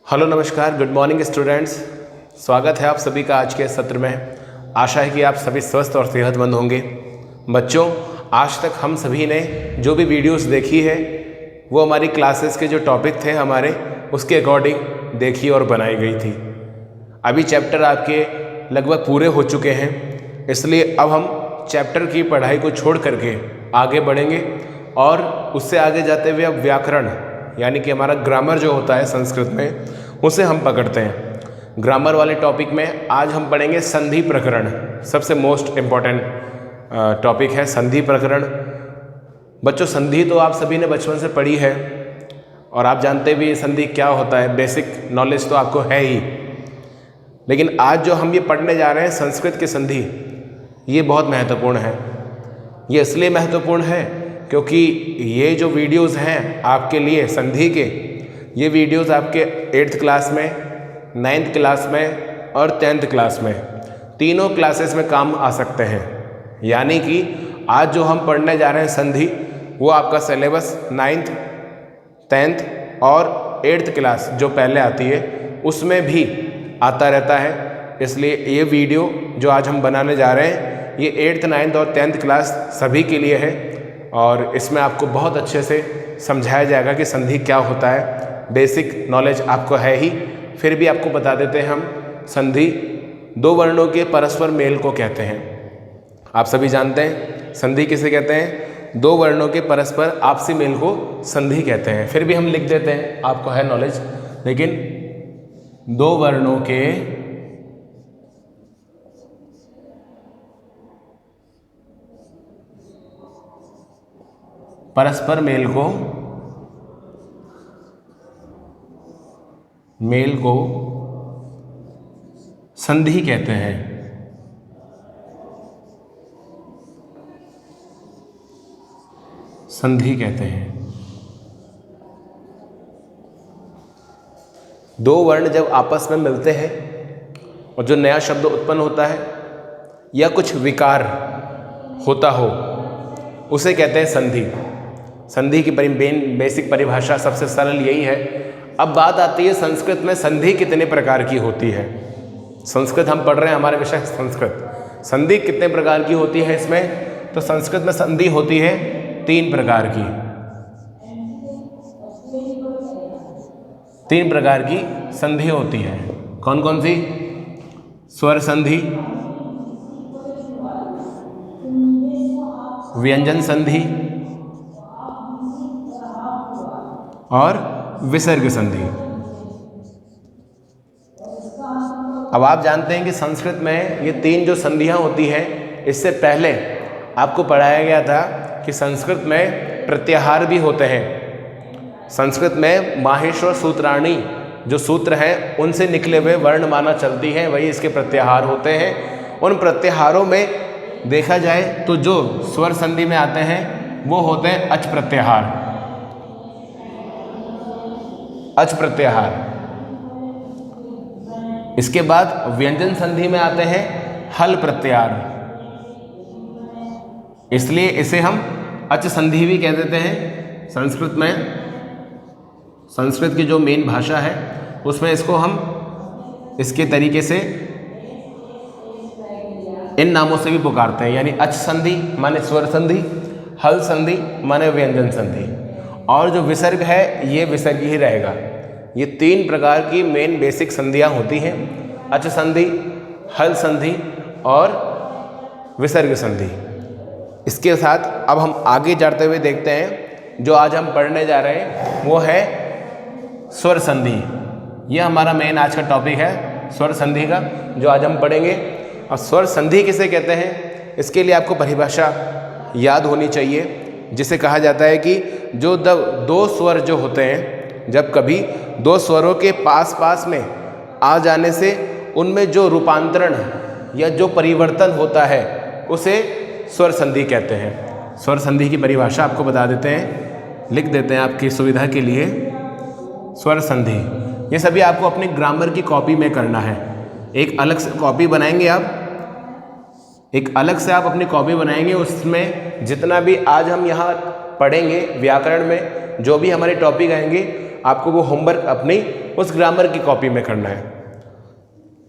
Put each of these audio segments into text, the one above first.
Hello नमस्कार, good morning students. स्वागत है आप सभी का आज के सत्र में। आशा है कि आप सभी स्वस्थ और सेहतमंद होंगे। बच्चों, आज तक हम सभी ने जो भी वीडियोस देखी है वो हमारी क्लासेस के जो टॉपिक थे हमारे उसके अकॉर्डिंग देखी और बनाई गई थी। अभी चैप्टर आपके लगभग पूरे हो चुके हैं, इसलिए अब हम चैप्टर की पढ़ाई को छोड़ करके आगे बढ़ेंगे और उससे आगे जाते हुए अब व्याकरण यानी कि हमारा ग्रामर जो होता है संस्कृत में उसे हम पकड़ते हैं। ग्रामर वाले टॉपिक में आज हम पढ़ेंगे संधि प्रकरण। सबसे मोस्ट इम्पॉर्टेंट टॉपिक है संधि प्रकरण। बच्चों, संधि तो आप सभी ने बचपन से पढ़ी है और आप जानते भी संधि क्या होता है, बेसिक नॉलेज तो आपको है ही। लेकिन आज जो हम ये पढ़ने जा रहे हैं संस्कृत की संधि, ये बहुत महत्वपूर्ण है। ये इसलिए महत्वपूर्ण है क्योंकि ये जो वीडियोस हैं आपके लिए संधि के, ये वीडियोस आपके 8th क्लास में, 9th क्लास में और 10th क्लास में, तीनों क्लासेस में काम आ सकते हैं। यानी कि आज जो हम पढ़ने जा रहे हैं संधि, वो आपका सिलेबस 9th, 10th और 8th क्लास जो पहले आती है उसमें भी आता रहता है। इसलिए ये वीडियो जो आज हम बनाने जा रहे हैं ये 8th, 9th और 10th क्लास सभी के लिए है और इसमें आपको बहुत अच्छे से समझाया जाएगा कि संधि क्या होता है। बेसिक नॉलेज आपको है ही, फिर भी आपको बता देते हैं हम। संधि दो वर्णों के परस्पर मेल को कहते हैं। आप सभी जानते हैं संधि किसे कहते हैं? दो वर्णों के परस्पर आपसी मेल को संधि कहते हैं। फिर भी हम लिख देते हैं, आपको है नॉलेज। लेकिन दो वर्णों के परस्पर मेल को संधि कहते हैं। संधि कहते हैं। दो वर्ण जब आपस में मिलते हैं और जो नया शब्द उत्पन्न होता है या कुछ विकार होता हो उसे कहते हैं संधि। संधि की बेसिक परिभाषा सबसे सरल यही है। अब बात आती है संस्कृत में संधि कितने प्रकार की होती है। संस्कृत हम पढ़ रहे हैं, हमारे विषय संस्कृत। संधि कितने प्रकार की होती है इसमें? तो संस्कृत में संधि होती है 3 प्रकार की। 3 प्रकार की संधि होती है। कौन कौन सी? स्वर संधि, व्यंजन संधि और विसर्ग संधि। अब आप जानते हैं कि संस्कृत में ये 3 जो संधियां होती हैं, इससे पहले आपको पढ़ाया गया था कि संस्कृत में प्रत्याहार भी होते हैं। संस्कृत में माहेश्वर सूत्राणी जो सूत्र हैं उनसे निकले हुए वर्णमाला चलती है, वही इसके प्रत्याहार होते हैं। उन प्रत्याहारों में देखा जाए तो जो स्वर संधि में आते हैं वो होते हैं अच प्रत्याहार। अच प्रत्याहार। इसके बाद व्यंजन संधि में आते हैं हल प्रत्याहार, इसलिए इसे हम अच संधि भी कह देते हैं। संस्कृत में, संस्कृत की जो मेन भाषा है उसमें इसको हम इसके तरीके से इन नामों से भी पुकारते हैं। यानी अच संधि माने स्वर संधि, हल संधि माने व्यंजन संधि, और जो विसर्ग है ये विसर्ग ही रहेगा। ये 3 प्रकार की मेन बेसिक संधियां होती हैं, अच संधि, हल संधि और विसर्ग संधि। इसके साथ अब हम आगे जाते हुए देखते हैं जो आज हम पढ़ने जा रहे हैं वो है स्वर संधि। ये हमारा मेन आज का टॉपिक है स्वर संधि का, जो आज हम पढ़ेंगे। और स्वर संधि किसे कहते हैं इसके लिए आपको परिभाषा याद होनी चाहिए, जिसे कहा जाता है कि जो दो स्वर जो होते हैं, जब कभी 2 स्वरों के पास में आ जाने से उनमें जो रूपांतरण या जो परिवर्तन होता है उसे स्वर संधि कहते हैं। स्वर संधि की परिभाषा आपको बता देते हैं, लिख देते हैं आपकी सुविधा के लिए। स्वर संधि ये सभी आपको अपनी ग्रामर की कॉपी में करना है। एक अलग से कॉपी बनाएंगे आप, एक अलग से आप अपनी कॉपी बनाएंगे। उसमें जितना भी आज हम यहाँ पढ़ेंगे व्याकरण में, जो भी हमारे टॉपिक आएंगे आपको वो होमवर्क अपनी उस ग्रामर की कॉपी में करना है।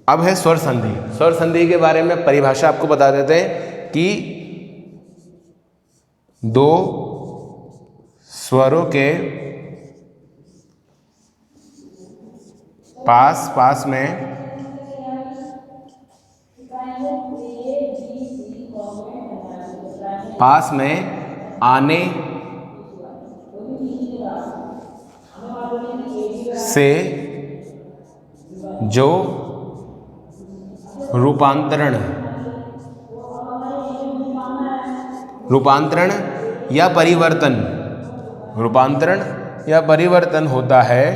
अब है स्वर संधि। स्वर संधि के बारे में परिभाषा आपको बता देते हैं कि दो स्वरों के पास में आने से जो रूपांतरण या परिवर्तन होता है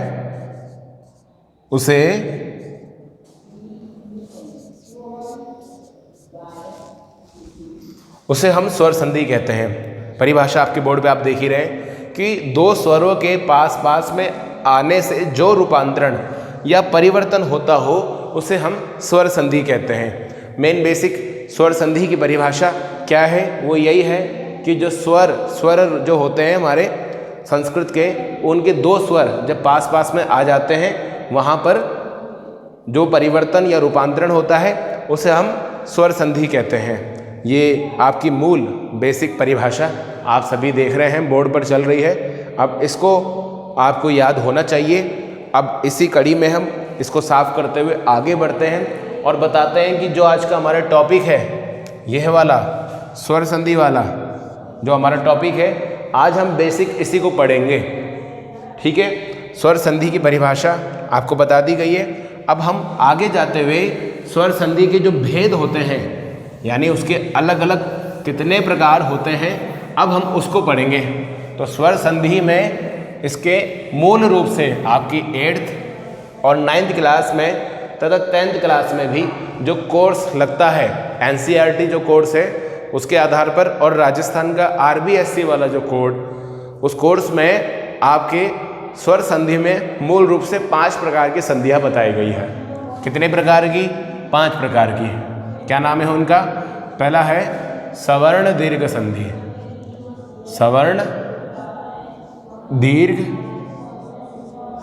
उसे हम स्वर संधि कहते हैं। परिभाषा आपके बोर्ड पे आप देख ही रहे हैं कि दो स्वरों के पास में आने से जो रूपांतरण या परिवर्तन होता हो उसे हम स्वर संधि कहते हैं। मेन बेसिक स्वर संधि की परिभाषा क्या है, वो यही है कि जो स्वर जो होते हैं हमारे संस्कृत के, उनके दो स्वर जब पास में आ जाते हैं, वहाँ पर जो परिवर्तन या रूपांतरण होता है उसे हम स्वर संधि कहते हैं। ये आपकी मूल बेसिक परिभाषा आप सभी देख रहे हैं, बोर्ड पर चल रही है। अब इसको आपको याद होना चाहिए। अब इसी कड़ी में हम इसको साफ करते हुए आगे बढ़ते हैं और बताते हैं कि जो आज का हमारा टॉपिक है, यह वाला स्वर संधि वाला जो हमारा टॉपिक है, आज हम बेसिक इसी को पढ़ेंगे। ठीक है, स्वर संधि की परिभाषा आपको बता दी गई है। अब हम आगे जाते हुए स्वर संधि के जो भेद होते हैं, यानी उसके अलग अलग कितने प्रकार होते हैं, अब हम उसको पढ़ेंगे। तो स्वर संधि में इसके मूल रूप से आपकी 8th और 9th क्लास में तथा 10th क्लास में भी जो कोर्स लगता है, NCERT जो कोर्स है उसके आधार पर, और राजस्थान का RBSC वाला जो कोड, उस कोर्स में आपके स्वर संधि में मूल रूप से 5 प्रकार की संधियाँ बताई गई है। कितने प्रकार की? 5 प्रकार की। क्या नाम है उनका? पहला है सवर्ण दीर्घ संधि। सवर्ण दीर्घ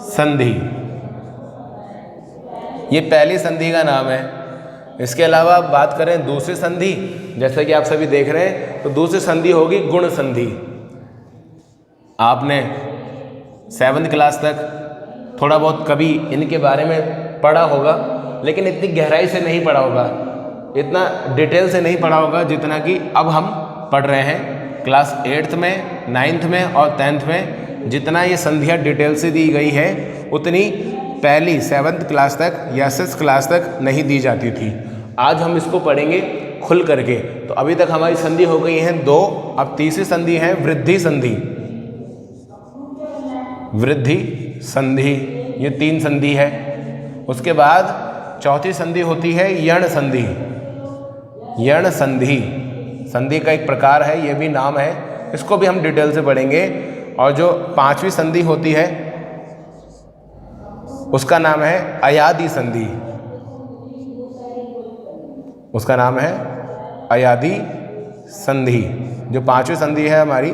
संधि, ये पहली संधि का नाम है। इसके अलावा आप बात करें दूसरी संधि, जैसे कि आप सभी देख रहे हैं, तो दूसरी संधि होगी गुण संधि। आपने 7th क्लास तक थोड़ा बहुत कभी इनके बारे में पढ़ा होगा, लेकिन इतनी गहराई से नहीं पढ़ा होगा, इतना डिटेल से नहीं पढ़ा होगा जितना कि अब हम पढ़ रहे हैं। क्लास 8th में, 9th में और 10th में जितना ये संधियाँ डिटेल से दी गई है, उतनी पहली 7th क्लास तक या 6th क्लास तक नहीं दी जाती थी। आज हम इसको पढ़ेंगे खुल करके। तो अभी तक हमारी संधि हो गई हैं 2, अब तीसरी संधि है वृद्धि संधि। वृद्धि संधि, ये 3 संधि है। उसके बाद चौथी संधि होती है यण संधि। यण संधि, संधि का एक प्रकार है, ये भी नाम है, इसको भी हम डिटेल से पढ़ेंगे। और जो 5वीं संधि होती है उसका नाम है अयादी संधि। उसका नाम है अयादी संधि। जो 5वीं संधि है हमारी,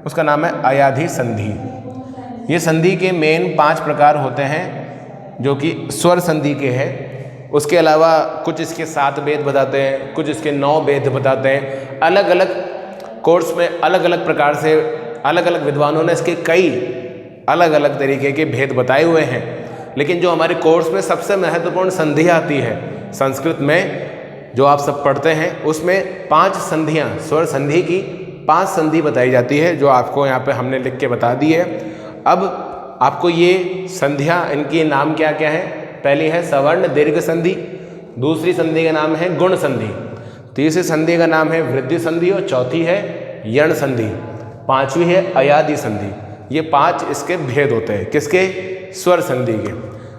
उसका नाम है अयादी संधि। ये संधि के मेन 5 प्रकार होते हैं जो कि स्वर संधि के हैं। उसके अलावा कुछ इसके 7 भेद बताते हैं, कुछ इसके 9 भेद बताते हैं। अलग अलग कोर्स में अलग अलग प्रकार से अलग अलग विद्वानों ने इसके कई अलग अलग तरीके के भेद बताए हुए हैं। लेकिन जो हमारे कोर्स में सबसे महत्वपूर्ण संधि आती है संस्कृत में, जो आप सब पढ़ते हैं, उसमें 5 संधियाँ, स्वर संधि की 5 संधि बताई जाती है, जो आपको यहाँ पे हमने लिख के बता दी है। अब आपको ये संधियाँ, इनके नाम क्या क्या है? पहली है सवर्ण दीर्घ संधि, दूसरी संधि का नाम है गुण संधि, तीसरी संधि का नाम है वृद्धि संधि और चौथी है यण संधि, 5वीं है अयादी संधि। ये 5 इसके भेद होते हैं। किसके? स्वर संधि के।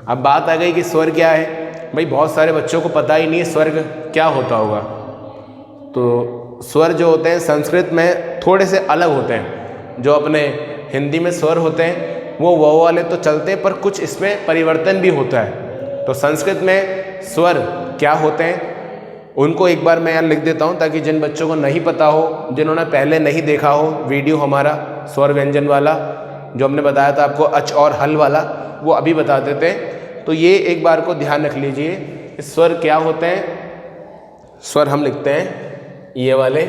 अब बात आ गई कि स्वर क्या है। भाई बहुत सारे बच्चों को पता ही नहीं स्वर क्या होता होगा। तो स्वर जो होते हैं संस्कृत में थोड़े से अलग होते हैं। जो अपने हिंदी में स्वर होते हैं वो वाले तो चलते हैं, पर कुछ इसमें परिवर्तन भी होता है। तो संस्कृत में स्वर क्या होते हैं उनको एक बार मैं यहाँ लिख देता हूँ, ताकि जिन बच्चों को नहीं पता हो, जिन्होंने पहले नहीं देखा हो वीडियो हमारा स्वर व्यंजन वाला, जो हमने बताया था आपको अच और हल वाला, वो अभी बता देते हैं। तो ये एक बार को ध्यान रख लीजिए, स्वर क्या होते हैं। स्वर हम लिखते हैं ये वाले,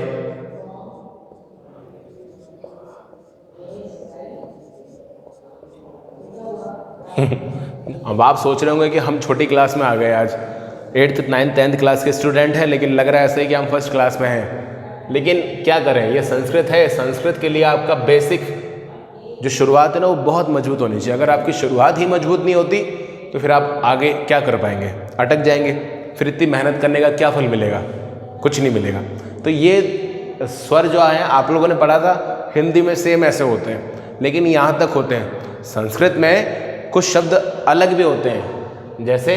अब आप सोच रहे होंगे कि हम छोटी क्लास में आ गए, आज 8th 9th 10th क्लास के स्टूडेंट हैं, लेकिन लग रहा है ऐसे ही कि हम फर्स्ट क्लास में हैं। लेकिन क्या करें, ये संस्कृत है। संस्कृत के लिए आपका बेसिक जो शुरुआत है ना, वो बहुत मजबूत होनी चाहिए। अगर आपकी शुरुआत ही मजबूत नहीं होती तो फिर आप आगे क्या कर पाएंगे, अटक जाएंगे। फिर इतनी मेहनत करने का क्या फल मिलेगा, कुछ नहीं मिलेगा। तो ये स्वर जो आए हैं आप लोगों ने पढ़ा था, हिंदी में सेम ऐसे होते हैं, लेकिन यहाँ तक होते हैं। संस्कृत में कुछ शब्द अलग भी होते हैं, जैसे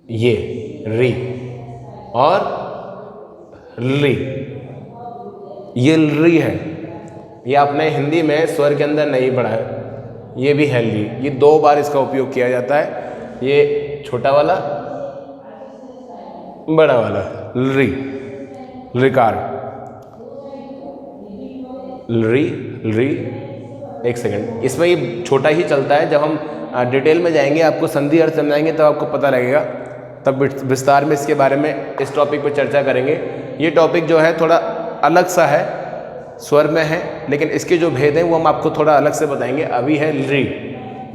ये री और री, ये री है, ये आपने हिंदी में स्वर के अंदर नहीं पढ़ा है। ये भी है ली, ये 2 बार इसका उपयोग किया जाता है। ये छोटा वाला, बड़ा वाला, री, रिकार, री, री। एक सेकंड, इसमें ये छोटा ही चलता है। जब हम डिटेल में जाएंगे, आपको संधि अर्थ समझाएंगे, तब आपको पता लगेगा, तब विस्तार में इसके बारे में इस टॉपिक पर चर्चा करेंगे। ये टॉपिक जो है थोड़ा अलग सा है, स्वर में है, लेकिन इसके जो भेद हैं वो हम आपको थोड़ा अलग से बताएंगे। अभी है री,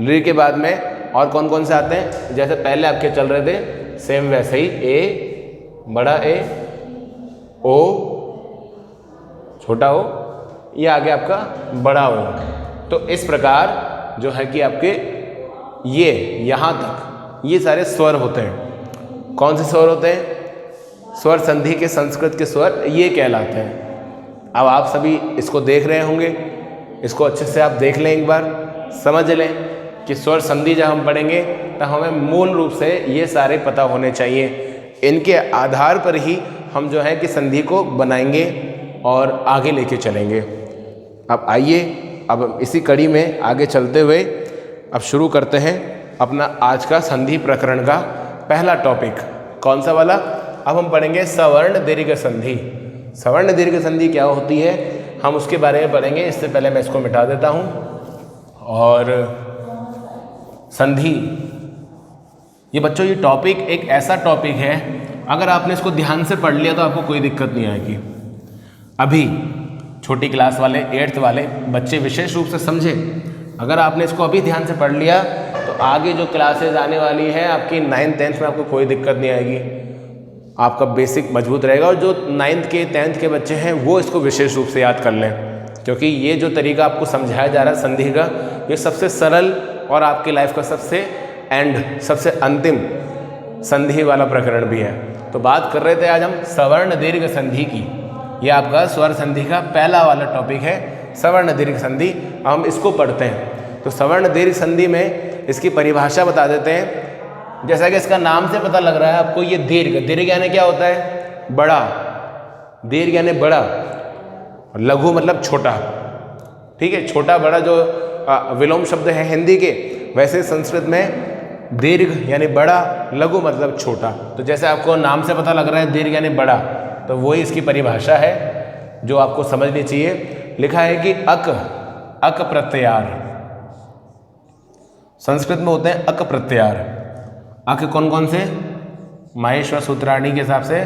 री के बाद में और कौन कौन से आते हैं, जैसे पहले आपके चल रहे थे सेम वैसे ही, ए, बड़ा ए, ओ, छोटा ओ, ये आगे आपका बड़ा ओ। तो इस प्रकार जो है कि आपके ये यहाँ तक ये सारे स्वर होते हैं। कौन से स्वर होते हैं, स्वर संधि के संस्कृत के स्वर ये कहलाते हैं। अब आप सभी इसको देख रहे होंगे, इसको अच्छे से आप देख लें, एक बार समझ लें कि स्वर संधि जब हम पढ़ेंगे तो हमें मूल रूप से ये सारे पता होने चाहिए। इनके आधार पर ही हम जो है कि संधि को बनाएंगे और आगे लेके चलेंगे। अब आइए, अब इसी कड़ी में आगे चलते हुए अब शुरू करते हैं अपना आज का संधि प्रकरण का पहला टॉपिक। कौन सा वाला, अब हम पढ़ेंगे सवर्ण दीर्घ संधि। सवर्ण दीर्घ संधि क्या होती है, हम उसके बारे में पढ़ेंगे। इससे पहले मैं इसको मिटा देता हूँ। और संधि, ये बच्चों ये टॉपिक एक ऐसा टॉपिक है, अगर आपने इसको ध्यान से पढ़ लिया तो आपको कोई दिक्कत नहीं आएगी। अभी छोटी क्लास वाले 8th वाले बच्चे विशेष रूप से समझे, अगर आपने इसको अभी ध्यान से पढ़ लिया तो आगे जो क्लासेज आने वाली हैं आपकी 9th 10th में आपको कोई दिक्कत नहीं आएगी। आपका बेसिक मजबूत रहेगा। और जो 9th के 10th के बच्चे हैं वो इसको विशेष रूप से याद कर लें, क्योंकि ये जो तरीका आपको समझाया जा रहा है संधि का, ये सबसे सरल और आपकी लाइफ का सबसे एंड, सबसे अंतिम संधि वाला प्रकरण भी है। तो बात कर रहे थे आज हम सवर्ण दीर्घ संधि की। ये आपका स्वर संधि का पहला वाला टॉपिक है, सवर्ण दीर्घ संधि। हम इसको पढ़ते हैं। तो सवर्ण दीर्घ संधि में इसकी परिभाषा बता देते हैं। जैसा कि इसका नाम से पता लग रहा है आपको, ये दीर्घ, दीर्घ यानी क्या होता है, बड़ा, दीर्घ यानी बड़ा, लघु मतलब छोटा। ठीक है, छोटा बड़ा जो विलोम शब्द है हिंदी के, वैसे संस्कृत में दीर्घ यानी बड़ा, लघु मतलब छोटा। तो जैसे आपको नाम से पता लग रहा है दीर्घ यानी बड़ा, तो वही इसकी परिभाषा है जो आपको समझनी चाहिए। लिखा है कि अक, अक प्रत्यार, संस्कृत में होते हैं अक प्रत्यार। अक कौन कौन से, माहेश्वर सूत्राणी के हिसाब से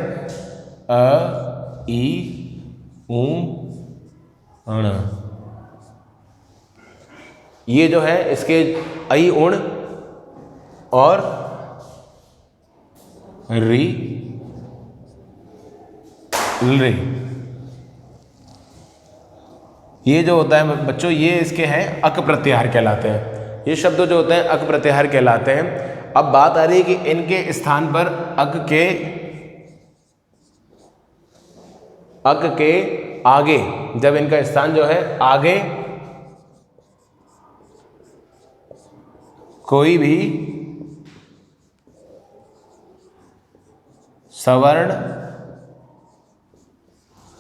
अ, ई, ऊ, अण, ये जो है इसके ऐ उण और री, रे, ये जो होता है बच्चों, ये इसके हैं अक प्रत्याहार कहलाते हैं। ये शब्द जो होते हैं अक प्रत्याहार कहलाते हैं। अब बात आ रही है कि इनके स्थान पर अक के आगे, जब इनका स्थान जो है आगे कोई भी सवर्ण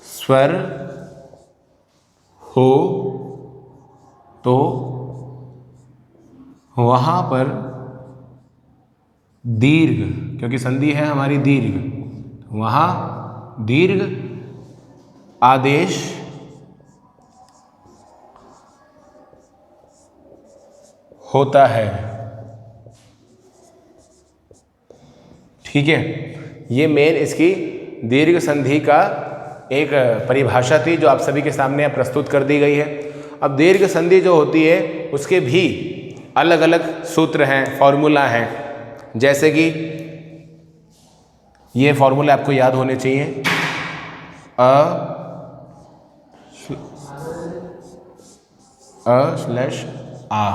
स्वर हो तो वहां पर दीर्घ, क्योंकि संधि है हमारी दीर्घ, वहां दीर्घ आदेश होता है। ठीक है, ये मेन इसकी दीर्घ संधि का एक परिभाषा थी जो आप सभी के सामने प्रस्तुत कर दी गई है। अब दीर्घ संधि जो होती है उसके भी अलग अलग सूत्र हैं, फॉर्मूला हैं, जैसे कि ये फॉर्मूला आपको याद होने चाहिए। स्लैश आ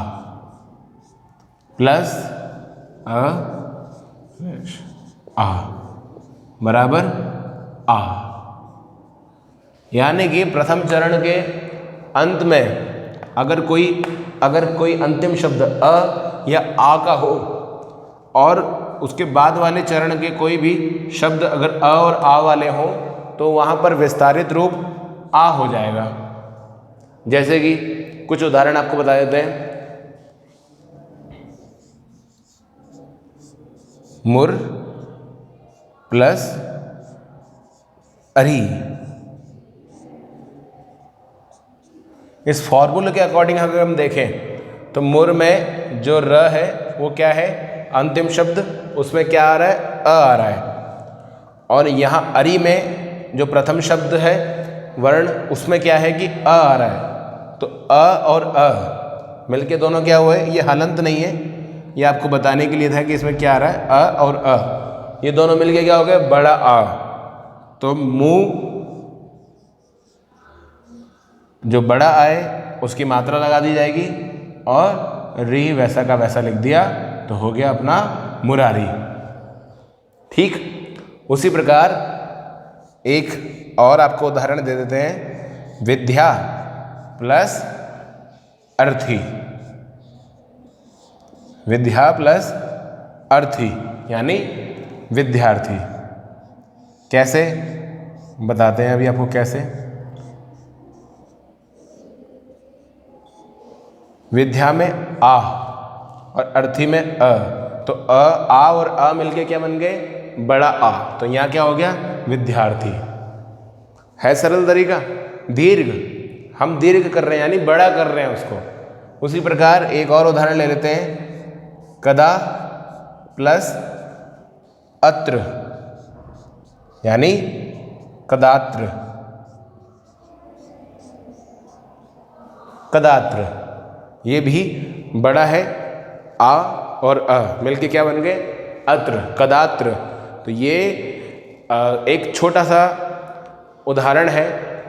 प्लस आ बराबर आ, यानी कि प्रथम चरण के अंत में अगर कोई अंतिम शब्द अ या आ का हो और उसके बाद वाले चरण के कोई भी शब्द अगर अ और आ वाले हों तो वहाँ पर विस्तारित रूप आ हो जाएगा। जैसे कि कुछ उदाहरण आपको बता देते हैं। मुर प्लस अरी, इस फॉर्मूले के अकॉर्डिंग अगर हम देखें तो मुर में जो र है वो क्या है, अंतिम शब्द, उसमें क्या आ रहा है, अ आ रहा है। और यहाँ अरी में जो प्रथम शब्द है वर्ण, उसमें क्या है कि अ आ रहा है। तो अ और अ मिलके दोनों क्या हुए, ये हलंत नहीं है, ये आपको बताने के लिए था कि इसमें क्या आ रहा है, अ और अ, ये दोनों मिलके क्या हो गया, बड़ा आ। तो मुंह जो बड़ा आए उसकी मात्रा लगा दी जाएगी और री वैसा का वैसा लिख दिया तो हो गया अपना मुरारी। ठीक, उसी प्रकार एक और आपको उदाहरण दे देते हैं। विद्या प्लस अर्थी, विद्या प्लस अर्थी यानी विद्यार्थी। कैसे बताते हैं अभी आपको कैसे। विद्या में आ और अर्थी में अ, तो आ और अ मिलके क्या बन गए, बड़ा आ। तो यहाँ क्या हो गया, विद्यार्थी। है सरल तरीका। दीर्घ, हम दीर्घ कर रहे हैं यानी बड़ा कर रहे हैं उसको। उसी प्रकार एक और उदाहरण ले लेते हैं। कदा प्लस अत्र यानी कदात्र, कदात्र, ये भी बड़ा है, आ और अ मिलके क्या बन गए, अत्र, कदात्र। तो ये एक छोटा सा उदाहरण है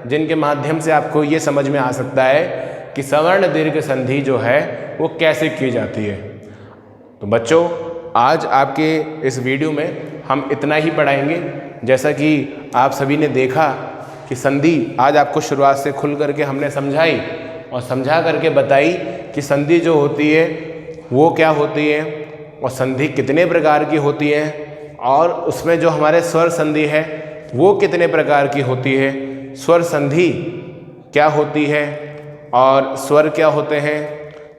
जिनके माध्यम से आपको ये समझ में आ सकता है कि सवर्ण दीर्घ संधि जो है वो कैसे की जाती है। तो बच्चों, आज आपके इस वीडियो में हम इतना ही पढ़ाएंगे। जैसा कि आप सभी ने देखा कि संधि आज आपको शुरुआत से खुल करके हमने समझाई और समझा करके बताई कि संधि जो होती है वो क्या होती है और संधि कितने प्रकार की होती है और उसमें जो हमारे स्वर संधि है वो कितने प्रकार की होती है, स्वर संधि क्या होती है और स्वर क्या होते हैं,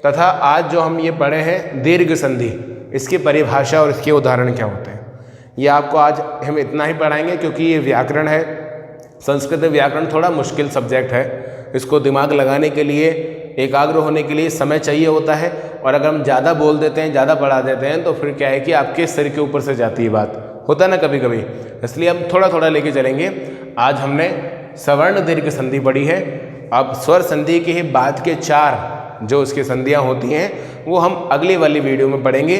तथा आज जो हम ये पढ़े हैं दीर्घ संधि, इसकी परिभाषा और इसके उदाहरण क्या होते हैं। ये आपको आज हम इतना ही पढ़ाएंगे क्योंकि ये व्याकरण है। संस्कृत व्याकरण थोड़ा मुश्किल सब्जेक्ट है, इसको दिमाग लगाने के लिए, एकाग्र होने के लिए समय चाहिए होता है। और अगर हम ज़्यादा बोल देते हैं, ज़्यादा पढ़ा देते हैं तो फिर क्या है कि आपके सिर के ऊपर से जाती है बात, होता है ना कभी कभी। इसलिए हम थोड़ा थोड़ा लेके चलेंगे। आज हमने सवर्ण दीर्घ संधि पढ़ी है। अब स्वर संधि के ही बाद के 4 जो उसकी संधियाँ होती हैं वो हम अगली वाली वीडियो में पढ़ेंगे।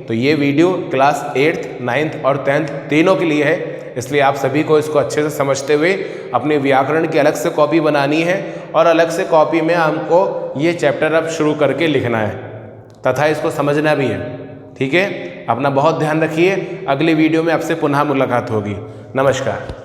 तो ये वीडियो क्लास 8th, 9th और 10th तीनों के लिए है, इसलिए आप सभी को इसको अच्छे से समझते हुए अपने व्याकरण की अलग से कॉपी बनानी है और अलग से कॉपी में हमको ये चैप्टर अब शुरू करके लिखना है तथा इसको समझना भी है। ठीक है, अपना बहुत ध्यान रखिए। अगली वीडियो में आपसे पुनः मुलाकात होगी। नमस्कार।